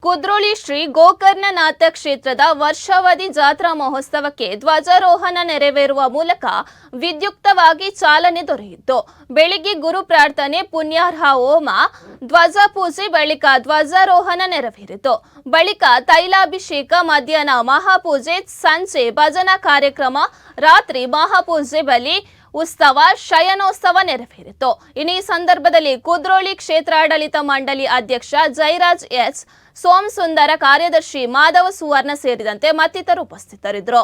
ಕುದ್ರೋಳಿ ಶ್ರೀ ಗೋಕರ್ಣನಾಥ ಕ್ಷೇತ್ರದ ವರ್ಷಾವಧಿ ಜಾತ್ರಾ ಮಹೋತ್ಸವಕ್ಕೆ ಧ್ವಜಾರೋಹಣ ನೆರವೇರುವ ಮೂಲಕ ವಿದ್ಯುಕ್ತವಾಗಿ ಚಾಲನೆ ದೊರೆಯಿತು. ಬೆಳಿಗ್ಗೆ ಗುರು ಪ್ರಾರ್ಥನೆ, ಪುಣ್ಯಾರ್ಹ ಹೋಮ, ಧ್ವಜ ಪೂಜೆ ಬಳಿಕ ಧ್ವಜಾರೋಹಣ ನೆರವೇರಿತು. ಬಳಿಕ ತೈಲಾಭಿಷೇಕ, ಮಧ್ಯಾಹ್ನ ಮಹಾಪೂಜೆ, ಸಂಜೆ ಭಜನಾ ಕಾರ್ಯಕ್ರಮ, ರಾತ್ರಿ ಮಹಾಪೂಜೆ, ಬಲಿ ಉತ್ಸವ, ಶಯನೋತ್ಸವ ನೆರವೇರಿತು. ಇನ್ನು ಈ ಸಂದರ್ಭದಲ್ಲಿ ಕುದ್ರೋಳಿ ಕ್ಷೇತ್ರಾಡಳಿತ ಮಂಡಳಿ ಅಧ್ಯಕ್ಷ ಜಯರಾಜ್ ಎಸ್, ಸೋಮಸುಂದರ, ಕಾರ್ಯದರ್ಶಿ ಮಾಧವ ಸುವರ್ಣ ಸೇರಿದಂತೆ ಮತ್ತಿತರರು ಉಪಸ್ಥಿತರಿದ್ದರು.